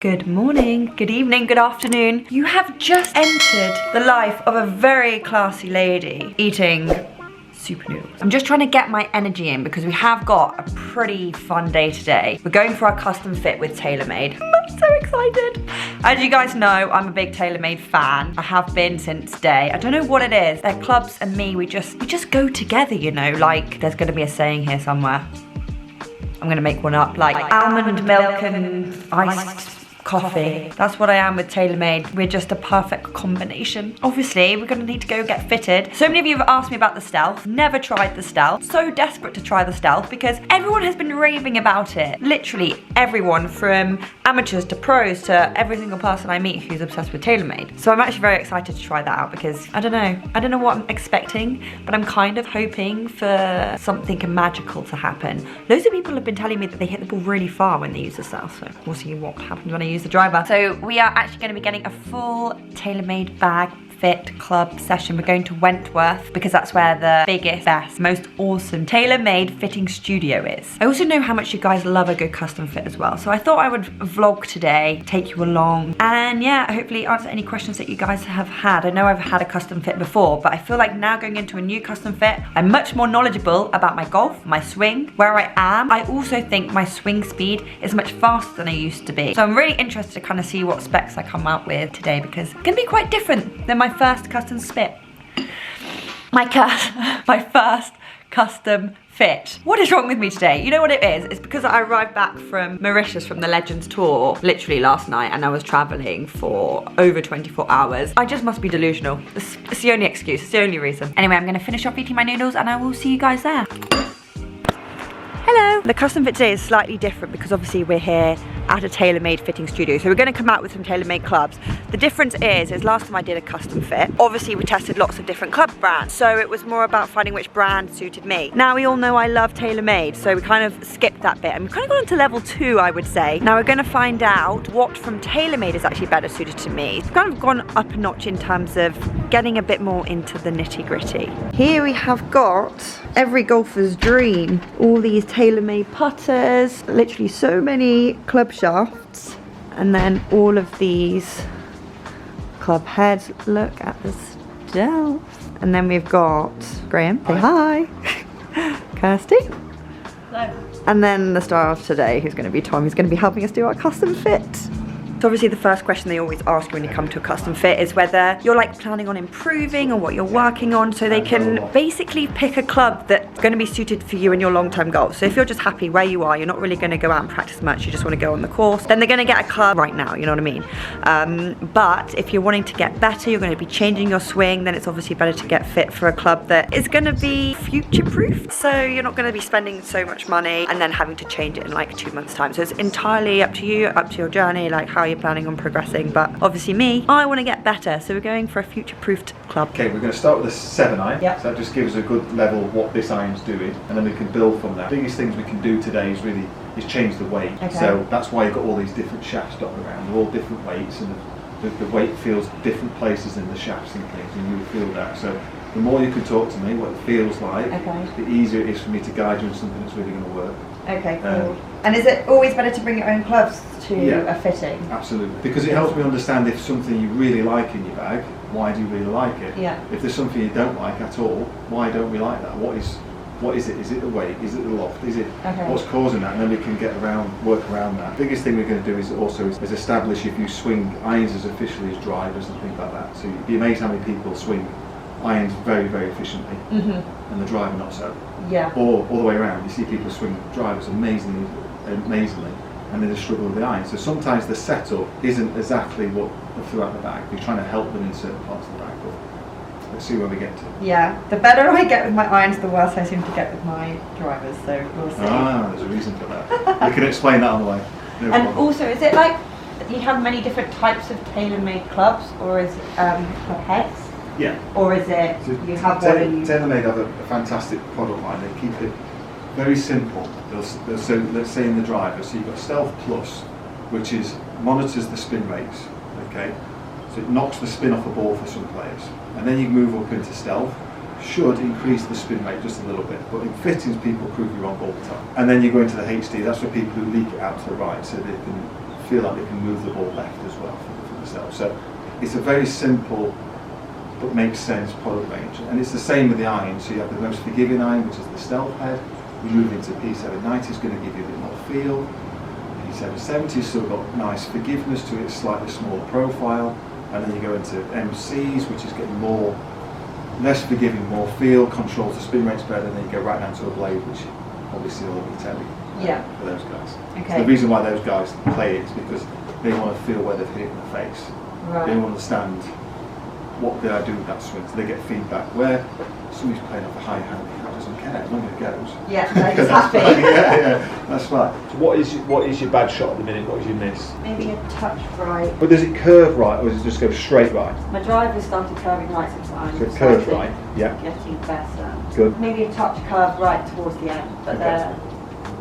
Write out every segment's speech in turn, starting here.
Good morning, good evening, good afternoon. You have just entered the life of a very classy lady eating super noodles. I'm just trying to get my energy in because we have got a pretty fun day today. We're going for our custom fit with TaylorMade. I'm so excited. As you guys know, I'm a big TaylorMade fan. I have been since day. I don't know what it is. Their clubs and me, we just go together, you know, like there's gonna be a saying here somewhere. I'm gonna make one up, like almond milk and iced coffee. That's what I am with TaylorMade. We're just a perfect combination. Obviously, we're gonna need to go get fitted. So many of you have asked me about the Stealth. Never tried the Stealth. So desperate to try the Stealth because everyone has been raving about it. Literally everyone, from amateurs to pros to every single person I meet who's obsessed with TaylorMade. So I'm actually very excited to try that out because I don't know what I'm expecting, but I'm kind of hoping for something magical to happen. Loads of people have been telling me that they hit the ball really far when they use the Stealth, so we'll see what happens when I use the driver. So we are actually going to be getting a full TaylorMade bag fit club session. We're going to Wentworth because that's where the biggest, best, most awesome TaylorMade fitting studio is. I also know how much you guys love a good custom fit as well. So I thought I would vlog today, take you along, and yeah, hopefully answer any questions that you guys have had. I know I've had a custom fit before, but I feel like now going into a new custom fit, I'm much more knowledgeable about my golf, my swing, where I am. I also think my swing speed is much faster than I used to be. So I'm really interested to kind of see what specs I come out with today because it's gonna be quite different than my first custom fit. My first custom fit. What is wrong with me today? You know what it is? It's because I arrived back from Mauritius from the Legends tour literally last night and I was traveling for over 24 hours. I just must be delusional. It's the only excuse, it's the only reason. Anyway, I'm gonna finish off eating my noodles and I will see you guys there. Hello. The custom fit today is slightly different because obviously we're here at a TaylorMade fitting studio. So we're going to come out with some TaylorMade clubs. The difference is last time I did a custom fit, obviously we tested lots of different club brands. So it was more about finding which brand suited me. Now we all know I love TaylorMade, so we kind of skipped that bit and we've kind of gone into level 2, I would say. Now we're going to find out what from TaylorMade is actually better suited to me. It's kind of gone up a notch in terms of getting a bit more into the nitty gritty. Here we have got every golfer's dream. All these TaylorMade putters, literally so many club shafts, and then all of these club heads. Look at the Stealth. And then we've got Graham, say hi. Kirsty. Hello. And then the star of today, who's going to be Tom, who's going to be helping us do our custom fit. So obviously the first question they always ask you when you come to a custom fit is whether you're like planning on improving or what you're working on, so they can basically pick a club that's going to be suited for you in your long-term goals. So if you're just happy where you are, you're not really going to go out and practice much, you just want to go on the course, then they're going to get a club right now, you know what I mean? But if you're wanting to get better, you're going to be changing your swing, then it's obviously better to get fit for a club that is going to be future-proof. So you're not going to be spending so much money and then having to change it in like 2 months' time. So it's entirely up to you, up to your journey, like how you're planning on progressing. But obviously me, I want to get better, so we're going for a future-proofed club. Okay, we're going to start with a 7 iron. Yep. So that just gives us a good level of what this iron's doing, and then we can build from that. The biggest things we can do today is change the weight. Okay. So that's why you've got all these different shafts dotted around. They're all different weights, and the weight feels different places in the shafts and things, and you will feel that. So the more you can talk to me what it feels like, okay, the easier it is for me to guide you in something that's really going to work. Okay, cool. And is it always better to bring your own gloves to a fitting? Absolutely, because it helps me understand if something you really like in your bag, why do you really like it? Yeah. If there's something you don't like at all, why don't we like that? What is it? Is it the weight? Is it the loft? Is it what's causing that? And then we can work around that. The biggest thing we're going to do is establish if you swing irons as efficiently as drivers and things like that. So you'd be amazed how many people swing irons very, very efficiently, and the driver not so. Yeah. Or all the way around, you see people swing drivers amazingly, and they just struggle with the iron. So sometimes the setup isn't exactly what throughout the bag. We're trying to help them in certain parts of the bag, but let's see where we get to. Yeah, the better I get with my irons, the worse I seem to get with my drivers, so we'll see. Ah, there's a reason for that. We can explain that on the way. No problem. Also, is it like, do you have many different types of TaylorMade clubs, or is it club heads? Yeah. Or is it, so you have one and you... TaylorMade have a fantastic product line. They keep it very simple. So let's say in the driver, so you've got Stealth Plus, which monitors the spin rates, okay? So it knocks the spin off a ball for some players. And then you move up into Stealth, should increase the spin rate just a little bit, but in fittings people prove you wrong all the time. And then you go into the HD, that's for people who leak it out to the right, so they can feel like they can move the ball left as well for themselves. So it's a very simple but makes sense product range. And it's the same with the iron. So you have the most forgiving iron, which is the stealth head. We move into P790, is going to give you a bit more feel. P770's still got nice forgiveness to it, slightly smaller profile. And then you go into MCs, which is getting more, less forgiving, more feel, controls the spin rates better, and then you go right down to a blade, which obviously all over the telly for those guys. Okay. So the reason why those guys play it is because they want to feel where they've hit it in the face. Right. They want to understand what did I do with that swing, so they get feedback. Where somebody's playing off a high hand, he doesn't care as long as it goes. Yeah, he's happy. That's right. So what is your bad shot at the minute? What is your miss? Maybe a touch right. But does it curve right, or does it just go straight right? My driver started curving right sometimes. So it curves right, yeah. Getting better. Good. Maybe a touch curve right towards the end, but Okay. they're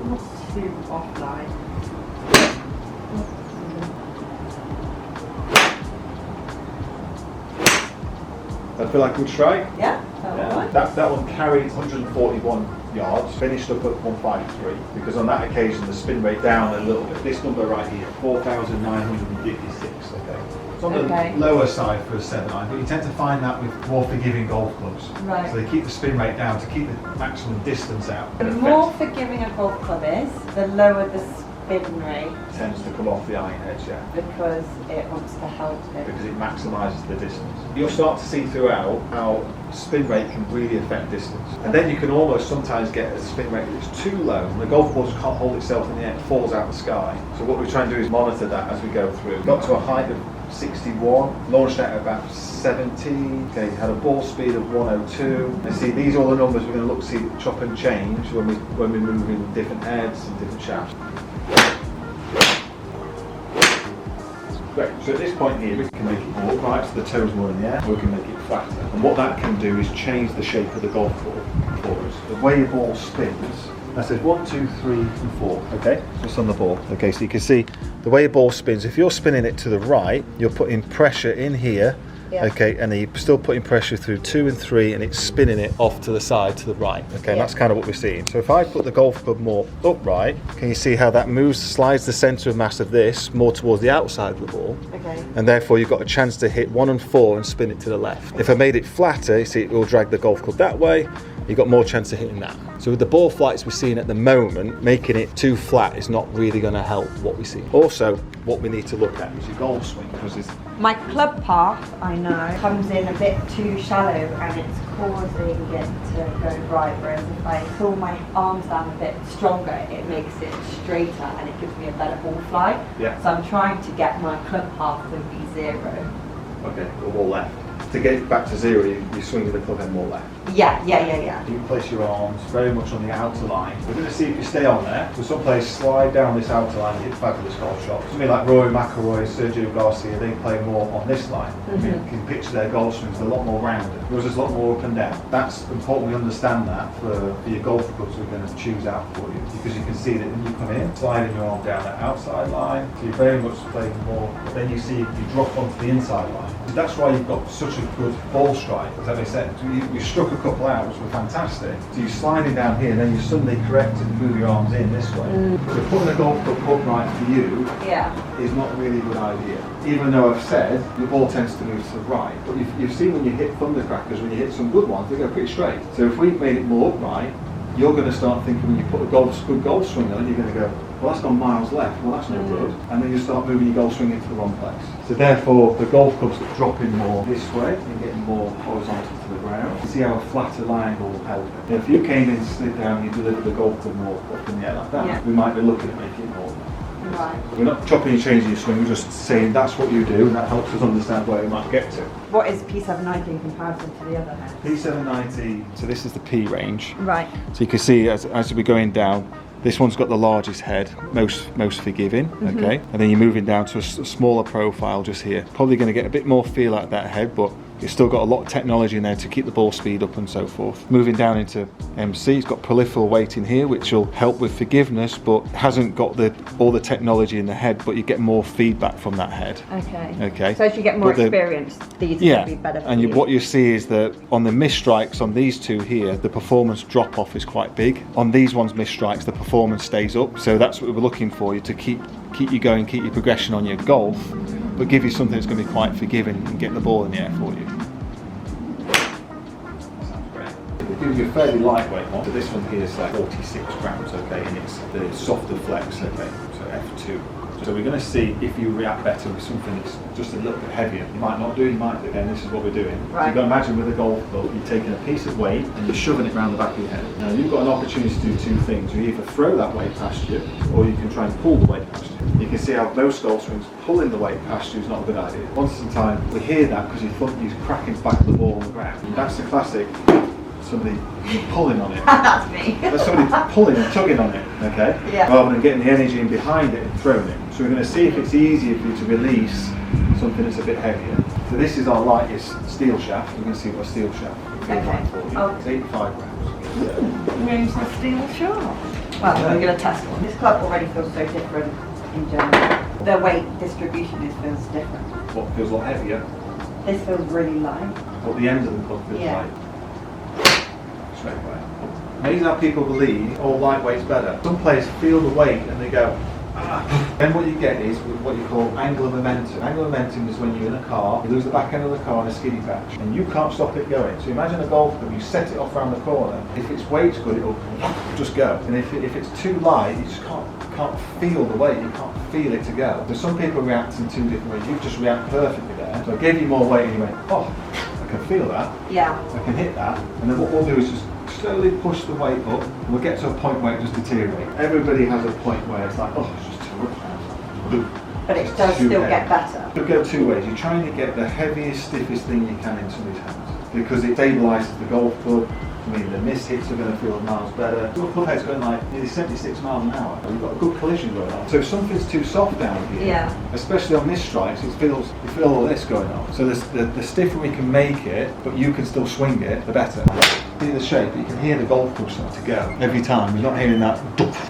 not too offline. I feel like a good strike. Yeah, That one carried 141 yards, finished up at 153, because on that occasion the spin rate down a little bit. This number right here, 4,956, okay. It's on the lower side for a 7-iron, but you tend to find that with more forgiving golf clubs. Right. So they keep the spin rate down to keep the maximum distance out. The more forgiving a golf club is, the lower the spin rate. Tends to come off the iron edge, yeah. Because it wants to help it. Because it maximises the distance. You'll start to see throughout how spin rate can really affect distance. And then you can almost sometimes get a spin rate that's too low, and the golf ball just can't hold itself in the air, it falls out of the sky. So what we try and do is monitor that as we go through. Got to a height of 61, launched out at about 70, okay, had a ball speed of 102. And see, these are all the numbers we're going to look to see chop and change when we move in different heads and different shafts. Great, so at this point here we can make it more upright, so the toes more in the air, or we can make it flatter. And what that can do is change the shape of the golf ball for us. The way your ball spins, that says 1, 2, 3 and 4, okay? Just on the ball. Okay, so you can see the way your ball spins, if you're spinning it to the right, you're putting pressure in here, okay, and then you're still putting pressure through 2 and 3, and it's spinning it off to the side, to the right, okay, and that's kind of what we're seeing. So if I put the golf club more upright, can you see how that moves, slides the centre of mass of this more towards the outside of the ball, and therefore you've got a chance to hit 1 and 4 and spin it to the left. If I made it flatter, you see it will drag the golf club that way, you've got more chance of hitting that. So with the ball flights we're seeing at the moment, making it too flat is not really going to help what we see. Also, what we need to look at is your golf swing, because it's my club path, I know, comes in a bit too shallow and it's causing it to go right, whereas if I pull my arms down a bit stronger, it makes it straighter and it gives me a better ball flight. Yeah. So I'm trying to get my club path to be 0. okay, or more left. To get it back to 0, you swing with the club head more left. Yeah. You can place your arms very much on the outer line. We're going to see if you stay on there. So some players slide down this outer line and hit fabulous golf shots. Somebody like Rory McIlroy, Sergio Garcia, they play more on this line. You can picture their golf swings, they're a lot more rounded. Yours is a lot more up and down. That's important we understand that for your golf clubs we're going to choose out for you. Because you can see that when you come in, sliding your arm down that outside line, so you're very much playing more. But then you see you drop onto the inside line. That's why you've got such a good ball strike, does that make sense? You struck a couple out, which were fantastic. So you're sliding down here, and then you suddenly correct it and move your arms in this way. So putting a golf club upright for you is not really a good idea. Even though I've said the ball tends to move to the right, but you've seen when you hit thundercrackers, when you hit some good ones, they go pretty straight. So if we've made it more upright, you're going to start thinking when you put a good golf swing on, you're going to go, well, that's gone miles left, well, that's no good. And then you start moving your golf swing into the wrong place. So therefore, the golf club's dropping more this way and getting more horizontal to the ground. You see how a flatter line will help it. If you came in, slid down, you delivered the golf club more up in the air like that, we might be looking at making it more. Right. We're not chopping and changing your swing, we're just saying that's what you do, and that helps us understand where we might get to. What is P790 in comparison to the other head? P790, so this is the P range. Right. So you can see as we're going down, this one's got the largest head, most forgiving, okay? And then you're moving down to a smaller profile just here. Probably going to get a bit more feel out of that head, but It's still got a lot of technology in there to keep the ball speed up and so forth. Moving down into MC, it's got peripheral weight in here, which will help with forgiveness, but hasn't got all the technology in the head, but you get more feedback from that head. Okay. So as you get more experience, these will be better for you. What you see is that on the missed strikes on these two here, the performance drop off is quite big. On these ones missed strikes, the performance stays up. So that's what we're looking for, you to keep you going, keep your progression on your golf, but give you something that's going to be quite forgiving and get the ball in the air for you. It gives you a fairly lightweight one. So this one here is like 46 grams, okay, and it's the softer flex, okay, so F2. So we're going to see if you react better with something that's just a little bit heavier. You might not do, you might do. Again, this is what we're doing. Right. So you've got to imagine with a golf club, you're taking a piece of weight and you're shoving it around the back of your head. Now you've got an opportunity to do two things. You either throw that weight past you, or you can try and pull the weight past you. You can see how most golf swings, pulling the weight past you is not a good idea. Once in time, we hear that because you thought you're cracking the back of the ball on the ground. And that's the classic. Somebody pulling on it. That's me. That's somebody pulling and tugging on it, okay? Yeah. Rather than getting the energy in behind it and throwing it. So we're going to see if it's easier for you to release something that's a bit heavier. So this is our lightest steel shaft. We're going to see what a steel shaft feels like for you. Oh. It's 85 grams. Where's the steel shaft? Well, we're going to test one. This club already feels so different in general. The weight distribution feels different. What feels a lot heavier? This feels really light. What the end of the club feels like. Straight away. Amazing how people believe all lightweight's better. Some players feel the weight and they go, ah. Then what you get is what you call angular momentum. Angular momentum is when you're in a car, you lose the back end of the car in a skiddy patch, and you can't stop it going. So imagine a golf club, you set it off around the corner. If its weight's good, it'll just go. And if it's too light, you just can't feel the weight, you can't feel it to go. So some people react in two different ways. You just react perfectly there. So I gave you more weight and you went, oh, I can feel that. Yeah. I can hit that. And then what we'll do is just slowly push the weight up, and we'll get to a point where it just deteriorates. Everybody has a point where it's like, oh, it's just too much now. But it does still get better. It'll go two ways. You're trying to get the heaviest, stiffest thing you can in somebody's hands, because it stabilises the golf club. I mean, the missed hits are going to feel miles better. Your club head's going like nearly 76 miles an hour. You've got a good collision going on. So if something's too soft down here, especially on missed strikes, you feel all this going on. So the stiffer we can make it, but you can still swing it, the better. See the shape, you can hear the golf club start to go every time. You're not hearing that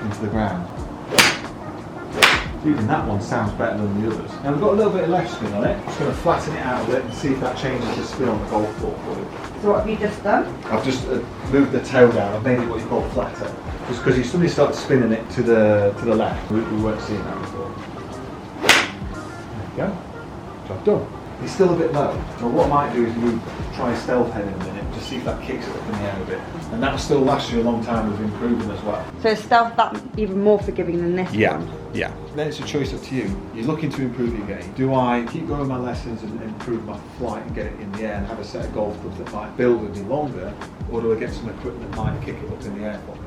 into the ground. Even that one sounds better than the others. Now we've got a little bit of left spin on it. Just going to flatten it out a bit and see if that changes the spin on the golf ball for you. So what have you just done? I've just moved the toe down. I've made it what you call flatter. Just because you suddenly start spinning it to the left. We weren't seeing that before. There you go. Job done. It's still a bit low. So what I might do is try stealth head in a minute, just see if that kicks it up in the air a bit. And that'll still last you a long time with improving as well. So is stealth that even more forgiving than this one? Yeah. Then it's a choice up to you. You're looking to improve your game. Do I keep going with my lessons and improve my flight and get it in the air and have a set of golf clubs that might build with me longer, or do I get some equipment that might kick it up in the air for me?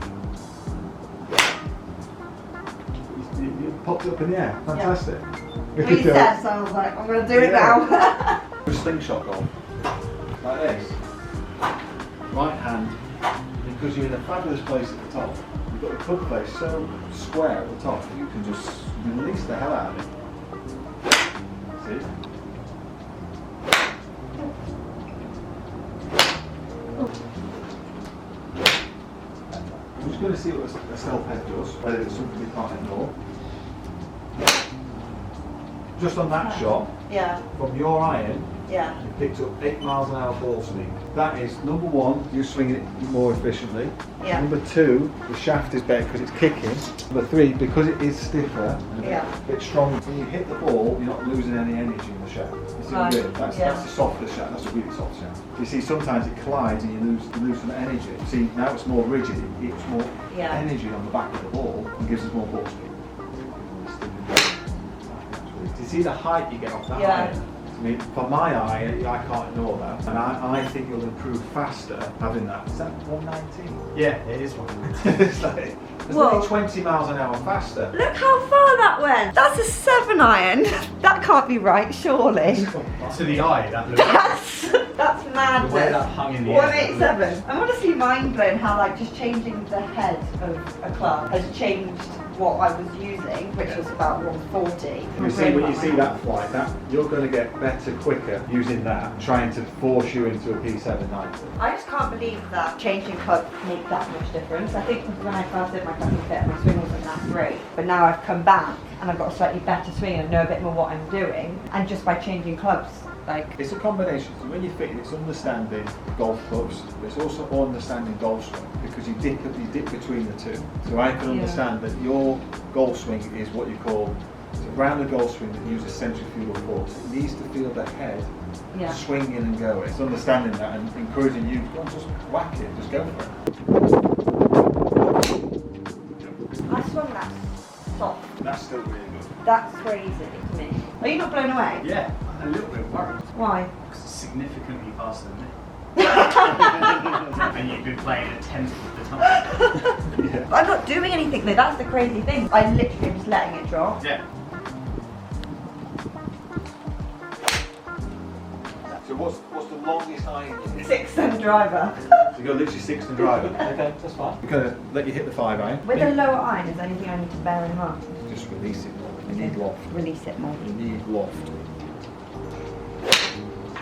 You popped it up in the air. Fantastic. Yeah. Well, you said, so I was like, I'm going to do it now. A slingshot golf. Like this. Right hand, because you're in a fabulous place at the top. You've got the club face so square at the top that you can just release the hell out of it. See? I'm just going to see what a stealth head does, whether it's something we can't ignore. Just on that shot, from your iron, you picked up 8 miles an hour ball speed. That is, number one, you're swinging it more efficiently. Number two, the shaft is better because it's kicking. Number three, because it is stiffer and a bit stronger. When you hit the ball, you're not losing any energy in the shaft. You see what I mean? That's the softer shaft. That's a really soft shaft. You see, sometimes it collides and you lose some energy. See, now it's more rigid. It gives more energy on the back of the ball and gives us more ball speed. Do you see the height you get off that iron? I mean, for my eye, I can't ignore that. And I think you'll improve faster having that. Is that 119? Yeah, it is 119. It's like, it's only 20 miles an hour faster. Look how far that went. That's a 7 iron. That can't be right, surely. To the eye, that looks that's madness. the way that hung in the air. 187. I'm honestly mind blown how just changing the head of a club has changed what I was using, which was about 140. You see, when you see that flight, that you're going to get better quicker using that, trying to force you into a P790. I just can't believe that changing clubs make that much difference. I think when I first did my custom fit, my swing wasn't that great, but now I've come back and I've got a slightly better swing and know a bit more what I'm doing, and just by changing clubs, like... It's a combination. So when you fit, it's understanding golf clubs, but it's also understanding golf swing, because you dip between the two. So I can understand that your golf swing is what you call it's a rounded golf swing that uses centrifugal force. It needs to feel the head swinging and going. It's understanding that and encouraging you to just whack it, just go for it. I swung that soft. That's still really good. That's crazy to me. Are you not blown away? Yeah, a little bit worried. Why? Because it's significantly faster than me. And you've been playing a tenth of the time. Yeah. I'm not doing anything though, that's the crazy thing. I literally am just letting it drop. Yeah. So what's the longest iron you hit? 6-ton driver. So you go literally 6-ton driver. Okay, that's fine. We're going to let you hit the 5 iron. With a lower iron, is there anything I need to bear in mind? Just release it more. You need loft. Release it more. You need loft.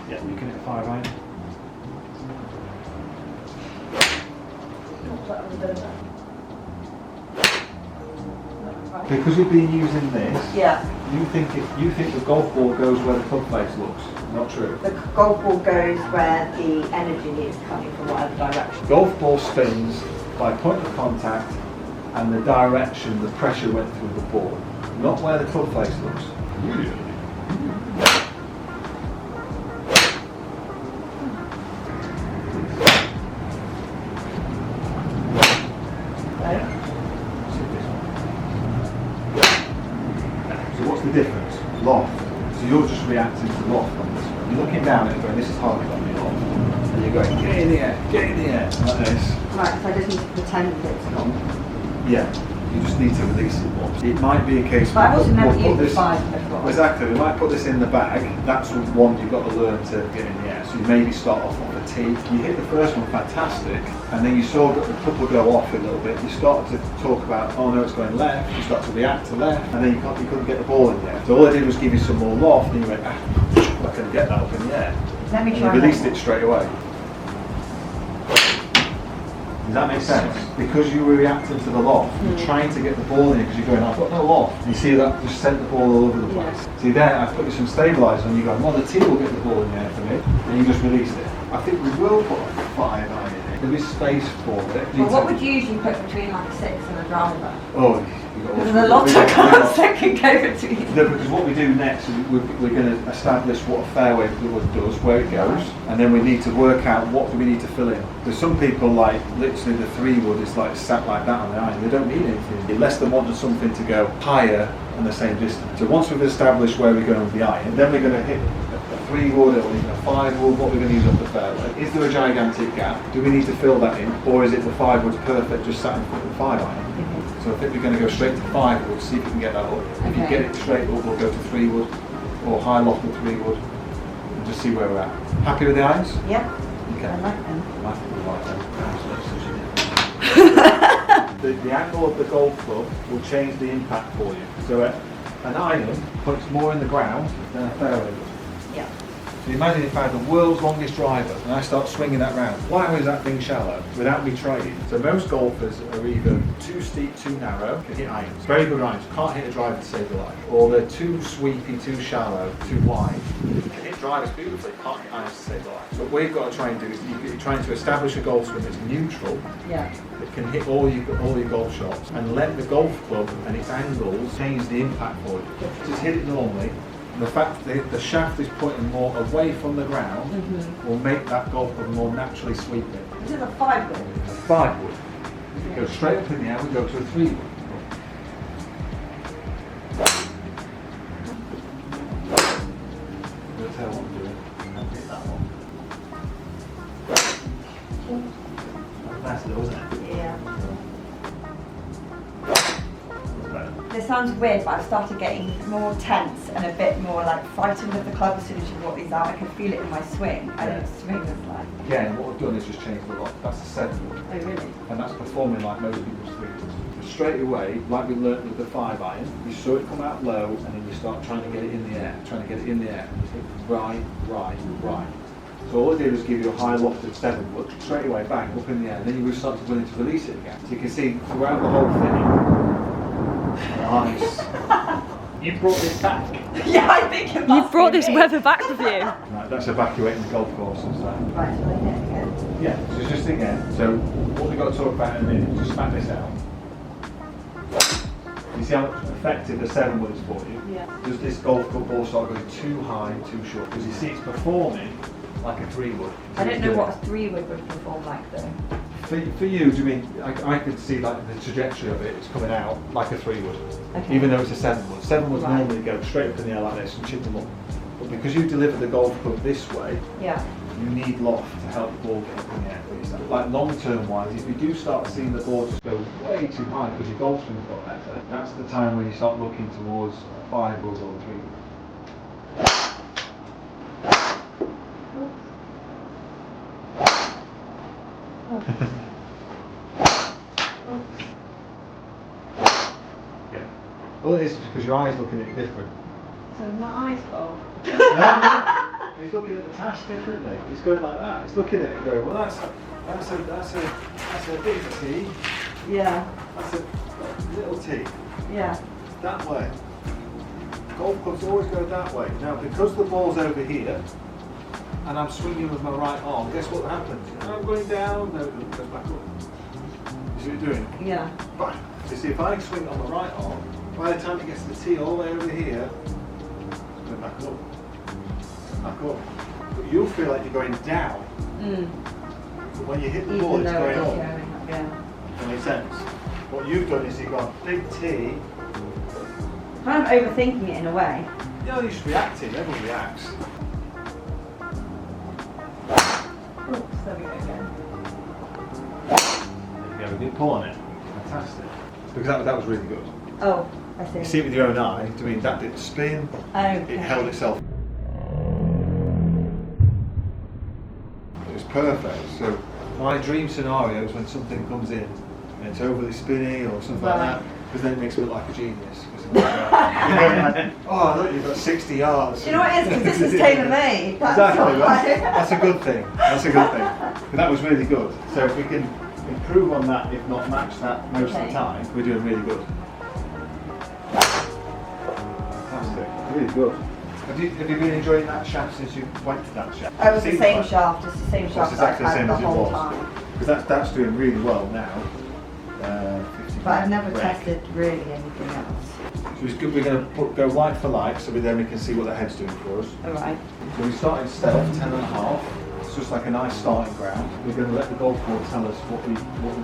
Yeah, you can hit a 5 iron. Because you've been using this, you think the golf ball goes where the club face looks. Not true. The golf ball goes where the energy is coming from, whatever direction. Golf ball spins by point of contact and the direction the pressure went through the ball, not where the club face looks. Really? So what's the difference? Loft. So you're just reacting to loft on this one. You're looking down at it going, this is hard on me loft. And you're going, get in the air, like this. Right, so I just need to pretend that it's not. Yeah, you just need to release it more. It might be a case But I've also never we'll used the 5 before. Exactly, we might put this in the bag. That's one you've got to learn to get in the air. So you maybe start off on a tee. You hit the first one fantastic, and then you saw the couple go off a little bit. You start to talk about, oh no, it's going left. You start to react to left, and then you couldn't get the ball in the air. So all I did was give you some more loft, and you went, I couldn't get that up in the air. Let me And try you released that. it straight away. Does that make sense? Because you were reacting to the loft, you're trying to get the ball in because you're going, I've got no loft. And you see that just sent the ball all over the place. See there, I've put you some stabiliser and you go, well, the tee will get the ball in the air for me. And you just released it. I think we will put a 5 iron in it. There is space for it. Well, what would you usually put between like a 6 and a driver? Oh, There's a lot of cards that can go between. No, because what we do next, we're going to establish what a fairway does, where it goes, and then we need to work out what do we need to fill in. There's some people like, literally the 3-wood is like sat like that on the iron, they don't need anything. Unless they wanted something to go higher and the same distance. So once we've established where we're going with the iron, then we're going to hit a 3-wood or even a 5-wood, what we're going to use off the fairway. Is there a gigantic gap? Do we need to fill that in? Or is it the 5-wood's perfect, just sat in front of the 5 iron? So I think we're going to go straight to 5-wood, see if we can get that up. If you get it straight up, we'll go to 3-wood or high loft with 3-wood and just see where we're at. Happy with the irons? Yep. Okay. I like them. I think we like them. The angle of the golf club will change the impact for you. So an iron puts more in the ground than a fairway does. Yeah. So imagine if I had the world's longest driver and I start swinging that round. Why is that being shallow without me trying? So most golfers are either too steep, too narrow, can hit irons. Very good irons, can't hit a driver to save their life. Or they're too sweepy, too shallow, too wide. You can hit drivers beautifully, can't hit irons to save their life. So what we've got to try and do is you're trying to establish a golf swing that's neutral, Yeah. that can hit all your golf shots, and let the golf club and its angles change the impact for you. Just hit it normally. The fact that the shaft is pointing more away from the ground will make that golf club more naturally sweeping. Is it a 5-wood? A 5-wood. If it goes straight up in the air, we go to a 3-wood. I'll tell what I'm doing. I'll hit that one. That's low, isn't it? Yeah. This sounds weird, but I've started getting more tense and a bit more like frightened of the club as soon as you brought these out. I can feel it in my swing. I don't swing as like. Again, what we've done is just changed the lock. That's a 7-wood. Oh really? And that's performing like most people's 3-woods. Just straight away, like we learnt with the 5-iron, you saw it come out low and then you start trying to get it in the air, and you hit right. So all it did was give you a high lofted 7-wood, straight away, bang, up in the air, and then you would start willing to release it again. So you can see throughout the whole thing, nice. You brought this back. Yeah, I think it must You've brought be this me. weather back with you. Right, that's evacuating the golf course and stuff. Right, so I hit again. Yeah, so just again, so what we've got to talk about in a minute, just smack this out. You see how much effective the 7-wood is for you? Yeah. Does this golf club ball start going too high, too short? Because you see it's performing like a 3-wood. I don't know what a 3-wood would perform like though. For you, do you mean, I could see like the trajectory of it, it's coming out like a 3-wood. Okay. Even though it's a 7-wood. 7-woods Right. normally go straight up in the air like this and chip them up. But because you deliver the golf club this way, Yeah. you need loft to help the ball get up in the air. Like long-term wise, if you do start seeing the ball just go way too high because your golf swing's got better, that's the time when you start looking towards a 5-wood or a 3-wood. Yeah. Well, it is because your eyes looking at it different. So my eyes go. He's looking at the task differently. He's going like that. He's looking at it and going, well, that's a big tee. Yeah. That's a little tee. Yeah. That way. Golf clubs always go that way. Now, because the ball's over here, and I'm swinging with my right arm, guess what happens? I'm going down, no, it goes back up. You see what you're doing? Yeah. Bang. You see, if I swing on the right arm, by the time it gets to the tee all the way over here, it's going back up. Back up. But you'll feel like you're going down. But when you hit the ball, it's going up. Yeah. That makes sense? What you've done is you've got a big tee. Kind of overthinking it in a way. Yeah, you're just reacting. Everyone reacts. Oops, there we go again. There you go. You pull on it. Fantastic. Because that was really good. Oh, I see. You see it with your own eye. I mean, that didn't spin. Okay. It held itself. It was perfect. So my dream scenario is when something comes in and it's overly spinny or something like that, because then it makes me look like a genius. Oh, look, you've got 60 yards. Do you know what it is? Because this is tailor-made. Exactly. That's a good thing. That's a good thing. But that was really good. So if we can improve on that, if not match that most of the time, we're doing really good. Fantastic. Really good. Have you been enjoying that shaft since you went to that shaft? It was the same shaft. It's the same shaft It's that exactly the I've same had as the it whole was. time. Because that's doing really well now. 50 But I've never break. tested really anything else. So it's good. We're going to go light for light, so then we can see what the head's doing for us. Alright. So we started stealth 10.5. It's just like a nice starting ground. We're going to let the golf ball tell us what we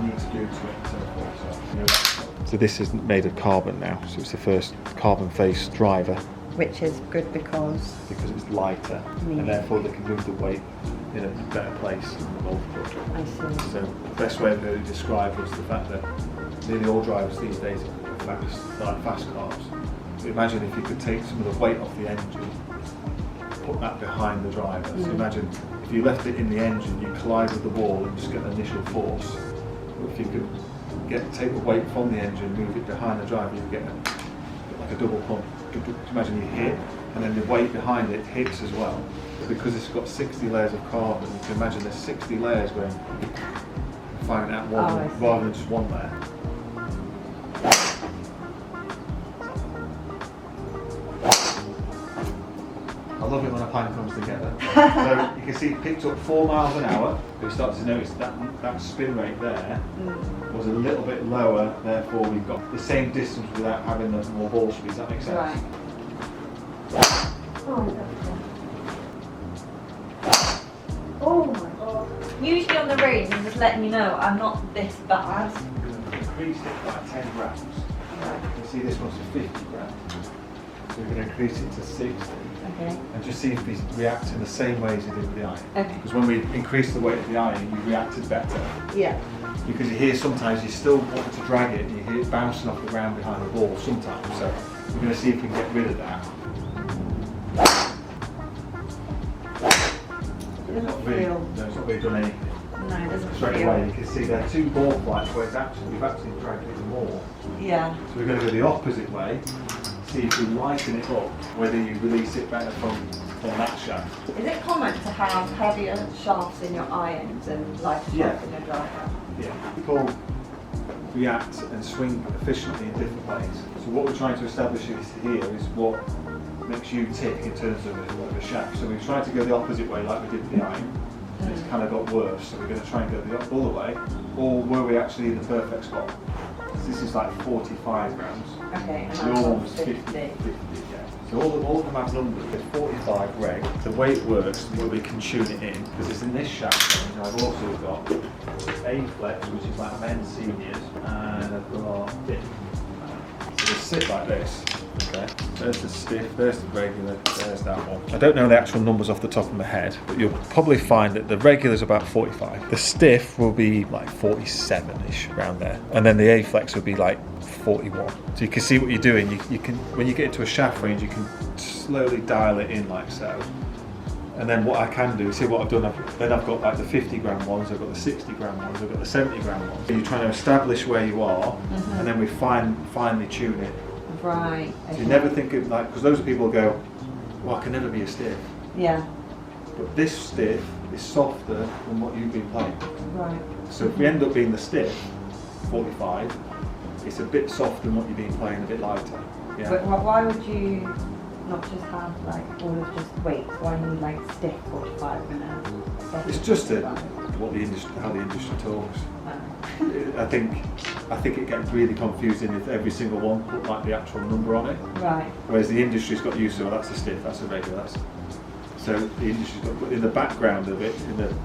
need to do to it. So this is made of carbon now. So it's the first carbon face driver Which is good because it's lighter, and therefore they can move the weight in a better place than the golf club. I see. So the best way to describe was the fact that nearly all drivers these days are fast cars. So imagine if you could take some of the weight off the engine, put that behind the driver. So imagine if you left it in the engine, you collide with the wall and just get the initial force. Or if you could take the weight from the engine, move it behind the driver, you get like a double pump. Imagine you hit, and then the weight behind it hits as well. Because it's got 60 layers of carbon, you can imagine there's 60 layers going, firing out one rather than just one layer. I love it when a plan comes together. So you can see it picked up 4 miles an hour. We started to notice that spin rate there was a little bit lower, therefore we've got the same distance without having the more ball speed. Does that make sense? Right. Oh my god. Usually on the range, I'm just letting you know I'm not this bad. Increased it by 10 grams. Right. You can see this one's 50 grams. So we're going to increase it to 60. Okay. And just see if these react in the same way as you did with the iron. Okay. Because when we increased the weight of the iron, you reacted better. Yeah. Because you hear sometimes you still want to drag it, and you hear it bouncing off the ground behind the ball sometimes. So we're going to see if we can get rid of that. It doesn't No, feel. it's not really done anything. No. No, it doesn't straight feel. away. You can see there are 2 ball flights where we've actually dragged it more. Yeah. So we're going to go the opposite way, see if we lighten it up, whether you release it better from that shaft. Is it common to have heavier shafts in your irons and lighter shafts in your driver? Yeah. People react and swing efficiently in different ways. So what we're trying to establish here is what makes you tick in terms of a shaft. So we've tried to go the opposite way like we did with the iron. And it's kind of got worse, so we're going to try and go the other way. Or were we actually in the perfect spot? This is like 45 grams. Okay, and The other one was 50, yeah. So all of them have numbers. There's 45 reg. The way it works, where we can tune it in, because it's in this shaft range. I've also got A flex, which is like men's seniors, and I've got dip. So they sit like this. Okay. There's the stiff, there's the regular, there's that one. I don't know the actual numbers off the top of my head, but you'll probably find that the regular is about 45. The stiff will be like 47-ish, around there. And then the A-flex will be like 41. So you can see what you're doing. You can, when you get into a shaft range, you can slowly dial it in like so. And then what I can do, see what I've done, I've got like the 50 gram ones, I've got the 60 gram ones, I've got the 70 gram ones. So you're trying to establish where you are, and then we finally tune it. Right. So you never think of like, because those people go, well, I can never be a stiff. Yeah. But this stiff is softer than what you've been playing. Right. So if we end up being the stiff, 45, it's a bit softer than what you've been playing, a bit lighter. Yeah. But why would you not just have like all of just weights? Why need like stiff 45 and a soft It's just 45? how the industry talks. I think it gets really confusing if every single one put like the actual number on it. Right. Whereas the industry's got used to, well, that's a stiff, that's a regular, that's. So the industry's got, but in the background of it,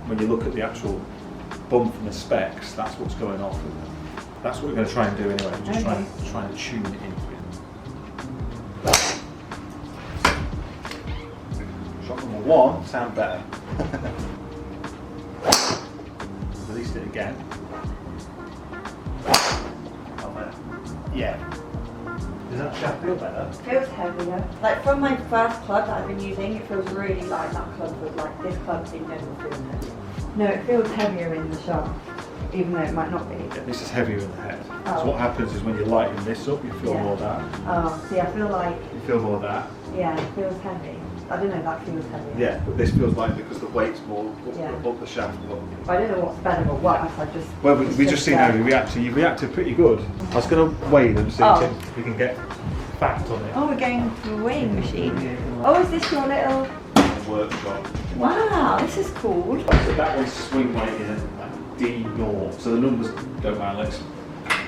when you look at the actual bump and the specs, that's what's going off with them. That's what we're going to try and do anyway. We're just trying to tune it into it. Shot number 1, sound better. Released it again. Yeah. Does that shaft feel better? Feels heavier. Like from my first club that I've been using, it feels really like that club was like this club in general feels heavy. No, it feels heavier in the shaft, even though it might not be. Yeah, this is heavier in the head. Oh. So what happens is when you lighten this up, you feel more of that. Oh, see, I feel like, You feel more of that. yeah, it feels heavy. I don't know, that feels heavy. Yeah, but this feels like because the weight's more Yeah. up the shaft. I don't know what's better or worse, I just... Well, we just seen how you reacted pretty good. I was going to weigh them, see if we can get fact on it. Oh, we're going to a weighing machine. Oh, is this your little... Workshop. Wow, this is cool. So that one's swing weight is like D0. So the numbers don't matter. Let's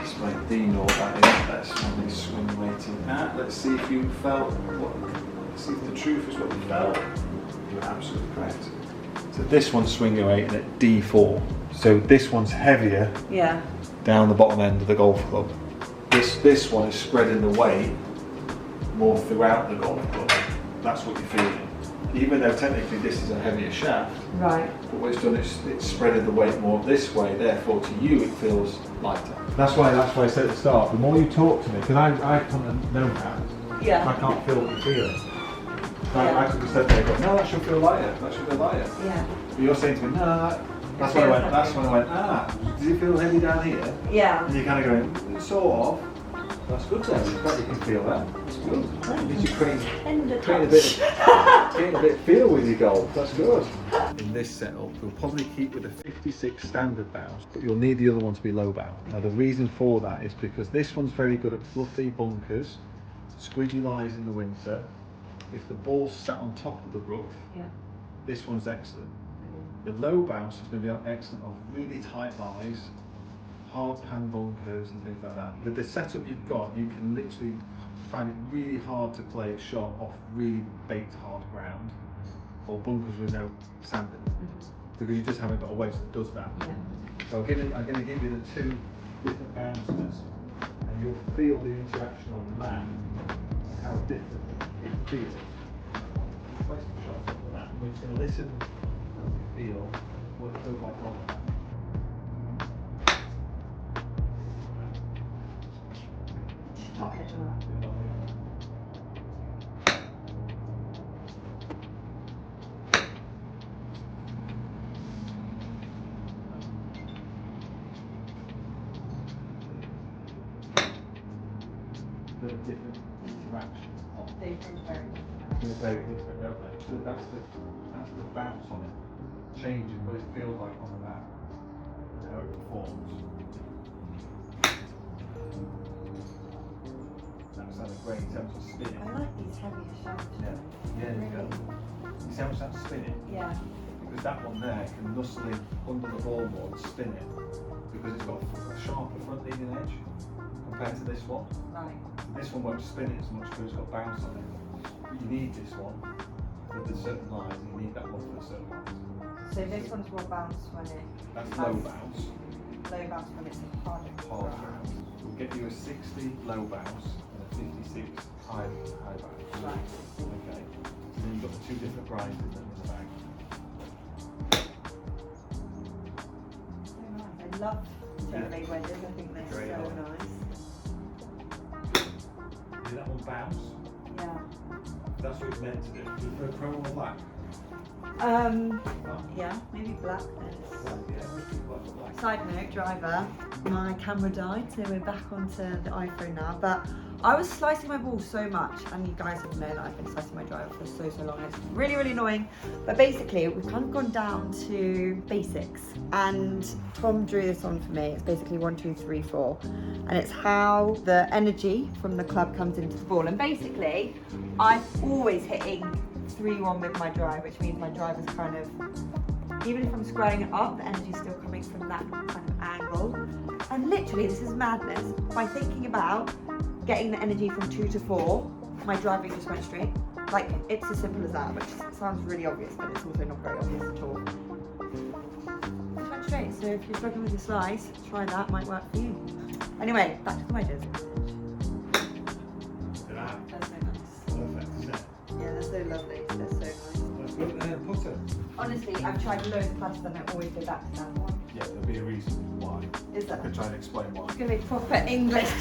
display D0 that is. That's when they swing weighting at. Let's see if you felt let's see if the truth is what you felt. You're absolutely correct. So this one's swing weighting at D4. So this one's heavier down the bottom end of the golf club. This one is spreading the weight more throughout the golf club. That's what you're feeling. Even though technically this is a heavier shaft, right? But what it's done is it's spreaded the weight more this way. Therefore, to you, it feels lighter. That's why I said at the start. The more you talk to me, because I can't know that. Yeah. I can't feel what you're feeling. I could have said there, no, that should feel lighter. That should feel lighter. Yeah. But you're saying to me, no. That's when I went. That's when I went. Does it feel heavy down here? Yeah. And you're kind of going, sort of. That's good then. You can feel that. That's good. It means you're creating a bit of feel with your golf. That's good. In this setup, we'll probably keep with a 56 standard bounce, but you'll need the other one to be low bounce. Now the reason for that is because this one's very good at fluffy bunkers, squidgy lies in the winter. If the ball's sat on top of the rough, this one's excellent. The low bounce is going to be excellent on really tight lies, hard pan bunkers and things like that. With the setup you've got, you can literally find it really hard to play a shot off really baked hard ground or bunkers with no sand in it, because you just haven't got a wedge that does that. So I'm going to give you the 2 different bounces, and you'll feel the interaction on the mat and how different it feels. Play some shots on the mat, we're just going to listen and feel what it feels like on the mat. Not hit on that. different interaction on it. They feel very They're very different, don't they? So that's the bounce on it. Changes what it feels like on the back, how it performs. That sounded great in terms of spinning. I like these heavier shafts. Yeah, there you go. You see how much that's spinning? Yeah. Because that one there can nuzzle in under the ball board and spin it because it's got a sharper front leading edge compared to this one. Right. This one won't spin it as much because it's got bounce on it. But you need this one for the certain lines and you need that one for the certain lines. So this one's more bounce when it. That's low bounce. Low bounce when it's hard. Hard bounce. We'll get you a 60 low bounce and a 56 high bounce. Right. Okay. So then you've got the two different grinds in them in the bag. So nice. I love tailor-made wedges. I think they're Great, so aren't they? nice. See that one bounce? Yeah. That's what it's meant to do. Do you prefer chrome or black? Yeah, maybe black then. Black, yeah, maybe black. Side note, driver, my camera died, so we're back onto the iPhone now. But I was slicing my ball so much, and you guys have known that I've been slicing my driver for so long. It's really, really annoying. But basically, we've kind of gone down to basics. And Tom drew this on for me. It's basically 1, 2, 3, 4. And it's how the energy from the club comes into the ball. And basically, I'm always hitting 3-1 with my drive, which means my drive is kind of, even if I'm squaring it up, the energy is still coming from that kind of angle. And literally, this is madness. By thinking about getting the energy from 2 to 4, my driving just went straight. Like, it's as simple as that, which sounds really obvious, but it's also not very obvious at all. Just went straight. So if you're struggling with your slice, try that, might work for you. Anyway, back to the wedges. They're so nice. Perfect, isn't it? Yeah, they're so lovely. They're so nice. Let's go and putter. Honestly, I've tried loads of clubs and I always go back to that one. Yeah, there'll be a reason why. Is I that? can try and explain why. It's going to be proper English,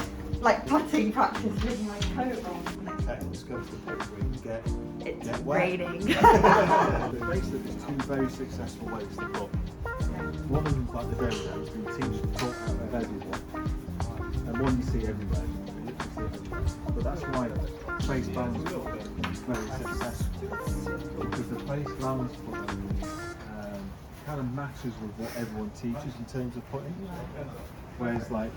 like putting practice with my coat on. Okay, let's go to the page where you get It's get wet. raining. Basically, there's two very successful ways to putt. One of them's like the dome there, which we teach to talk about everyone. And one you see everywhere. But that's why face balance putter is very successful. Because the face balance putter kind of matches with what everyone teaches in terms of putting. Whereas like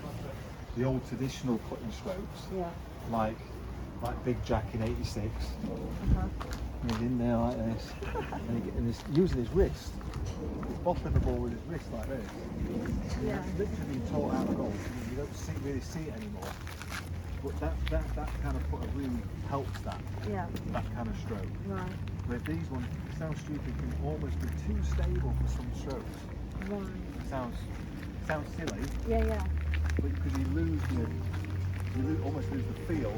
the old traditional putting strokes, Yeah. like Big Jack in '86, he's in there like this, and he's using his wrist, he's bopping the ball with his wrist like this. Yeah. It's literally being taught out of goal. You don't really see it anymore. But that kind of putter really helps that kind of stroke. Right. Where these ones, it sounds stupid, can almost be too stable for some strokes. Right. It sounds silly, Yeah. but because you almost lose the feel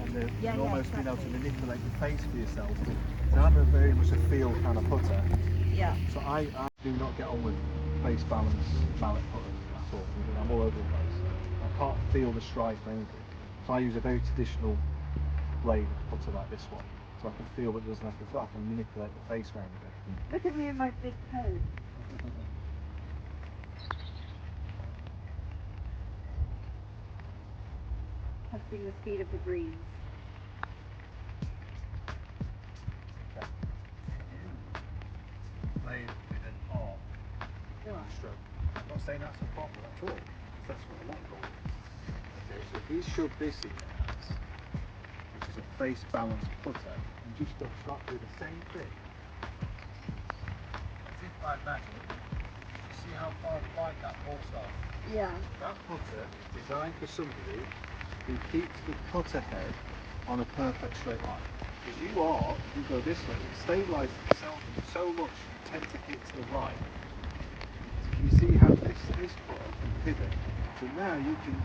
and almost being able to manipulate the face for yourself. So I'm very much a feel kind of putter. Yeah. So I do not get on with face balance mallet putters at all. I'm all over the place. I can't feel the strike or anything. So I use a very traditional blade putter like this one. So I can feel what it doesn't have to feel. I can manipulate the face around a bit. Look at me in my big coat. Testing the speed of the greens. Okay. Blade with an arm stroke. I'm not saying that's a problem at all. That's what a lot of goals. Okay, so if we shove this in your hands, which is a face balance putter, and just start doing the same thing. As if by magic, you see how far wide that ball starts? Yeah. That putter is designed for somebody who keeps the putter head on a perfect straight line. Because you go this way, it stabilises itself so much you tend to hit to the right. So you see how this putter can pivot. So now you can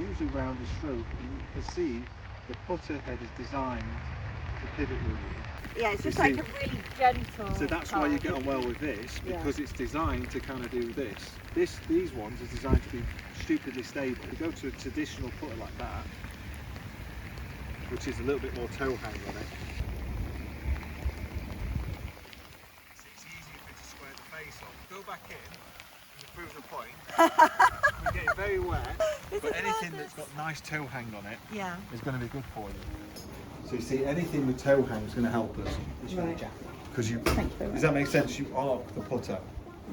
use around the stroke and you can see the putter head is designed to pivot with you. Yeah, it's just like a really gentle. So that's why you get on well with this, because it's designed to kind of do this. These ones are designed to be stupidly stable. You go to a traditional putter like that, which is a little bit more toe hang on it. It's easier to square the face off. Go back in, and the proves a point. We're getting very wet, but anything that's got nice toe hang on it is going to be good for you. So you see, anything with toe hang is going to help us. Because does that make sense? You arc the putter.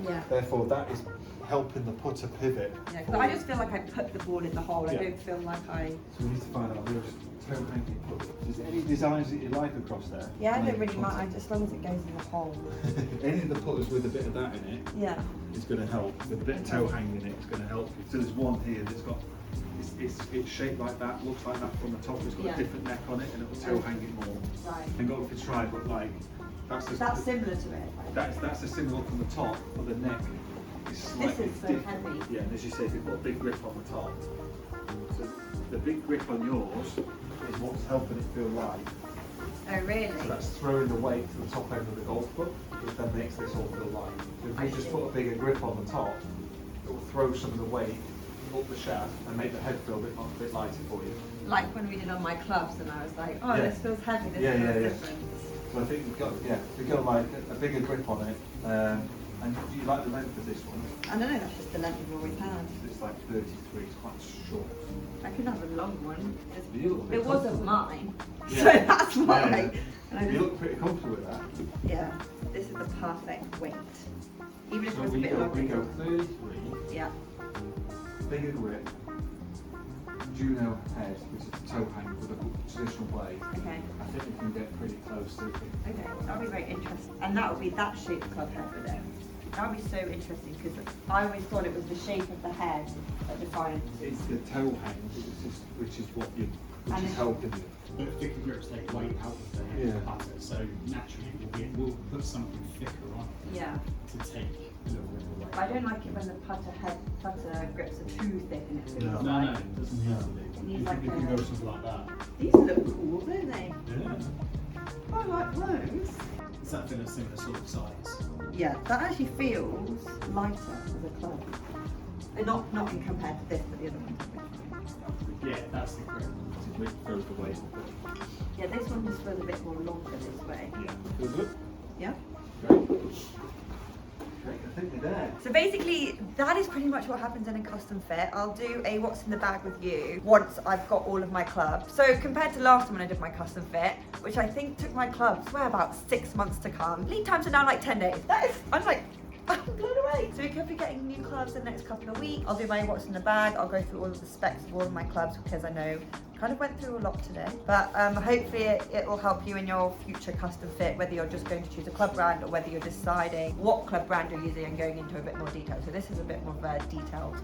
Yeah. Therefore, that is helping the putter pivot. Yeah, because I just feel like I put the ball in the hole. I don't feel like I... So we need to find out those toe hanging putters. Is there any designs that you like across there? Yeah, I don't really mind, as long as it goes in the hole. Any of the putters with a bit of that in it is going to help. With a bit of toe hang in it, it's going to help you. So there's one here that's got, it's shaped like that, looks like that from the top. It's got a different neck on it, and it will toe hang it more. Right. And go for try, but like that's similar to it. That's a similar from the top, but the neck is slightly This is so different. heavy. Yeah, and as you say, if you've got a big grip on the top, so the big grip on yours is what's helping it feel light. Oh really? So that's throwing the weight to the top end of the golf club, which then makes this all feel light. So if you just put a bigger grip on the top, it will throw some of the weight up the shaft and make the head feel a bit lighter for you. Like when we did on my clubs, and I was like, oh, this feels heavy. This feels different. So I think we've got like a bigger grip on it. And do you like the length of this one? I don't know, that's just the length of what we've had. It's like 33, it's quite short. I could have a long one. It wasn't mine, so that's why. You look pretty comfortable with that. Yeah, this is the perfect weight. Even if So it was a we bit longer. go 33. Yeah. Bigger grip. Juno head, which is the toe hang with a traditional blade. Okay. I think we can get pretty close to it. Okay, that'll be very interesting. And that would be that shaped club head with it. That would be so interesting because I always thought it was the shape of the head that defined. It's the toe hang, which is what you, which is helping you. The thicker grips take weight out of the putter, so naturally we'll put something thicker on it to take a little bit of weight. But I don't like it when the putter grips are too thick and it feels No, like... it doesn't need to be. You You like can go something like that. These look cool, don't they? Yeah. I like those. Does that fit a similar sort of size? Yeah, that actually feels lighter as a club. Not in compared to this, but the other one. Yeah, that's the grip. It throws the weight. Yeah, this one just feels a bit more longer this way. Yeah. Feel good? Yeah? Great. Great, I think we're there. So basically, that is pretty much what happens in a custom fit. I'll do a what's in the bag with you once I've got all of my clubs. So compared to last time when I did my custom fit, which I think took my clubs, about 6 months to come. Lead times are now like 10 days. I'm blown away. So we could be getting new clubs in the next couple of weeks. I'll do my what's in the bag. I'll go through all of the specs of all of my clubs because I know I kind of went through a lot today. But hopefully it will help you in your future custom fit, whether you're just going to choose a club brand or whether you're deciding what club brand you're using and going into a bit more detail. So this is a bit more of a detailed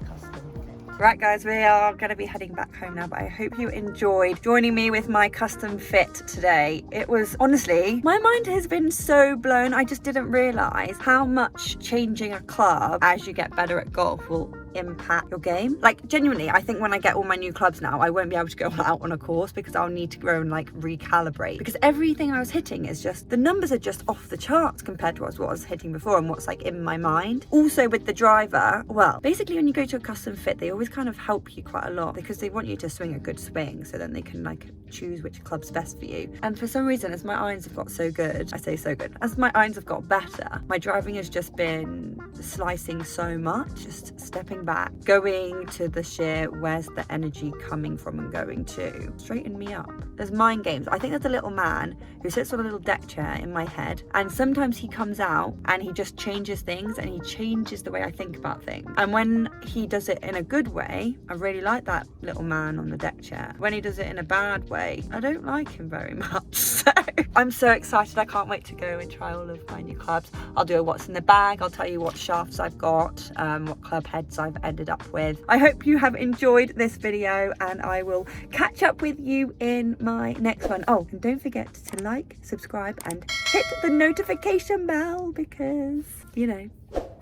custom fit. Right guys, we are going to be heading back home now, but I hope you enjoyed joining me with my custom fit today. It was, honestly, my mind has been so blown. I just didn't realise how much changing a club as you get better at golf will impact your game. Like genuinely, I think when I get all my new clubs now, I won't be able to go out on a course because I'll need to go and like recalibrate, because everything I was hitting is just, the numbers are just off the charts compared to what I was hitting before and what's like in my mind. Also with the driver, well, basically when you go to a custom fit, they always kind of help you quite a lot because they want you to swing a good swing, so then they can like choose which club's best for you. And for some reason, as my irons have got so good, I say so good, as my irons have got better, my driving has just been slicing so much, just stepping back, going to the sheer, where's the energy coming from and going to, straighten me up. There's mind games. I think there's a little man who sits on a little deck chair in my head, and sometimes he comes out and he just changes things and he changes the way I think about things. And when he does it in a good way, I really like that little man on the deck chair. When he does it in a bad way, I don't like him very much. So I'm so excited. I can't wait to go and try all of my new clubs. I'll do a what's in the bag. I'll tell you what shafts I've got, what club heads I've ended up with. I hope you have enjoyed this video, and I will catch up with you in my next one. Oh, and don't forget to like, subscribe and hit the notification bell because, you know,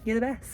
you're the best.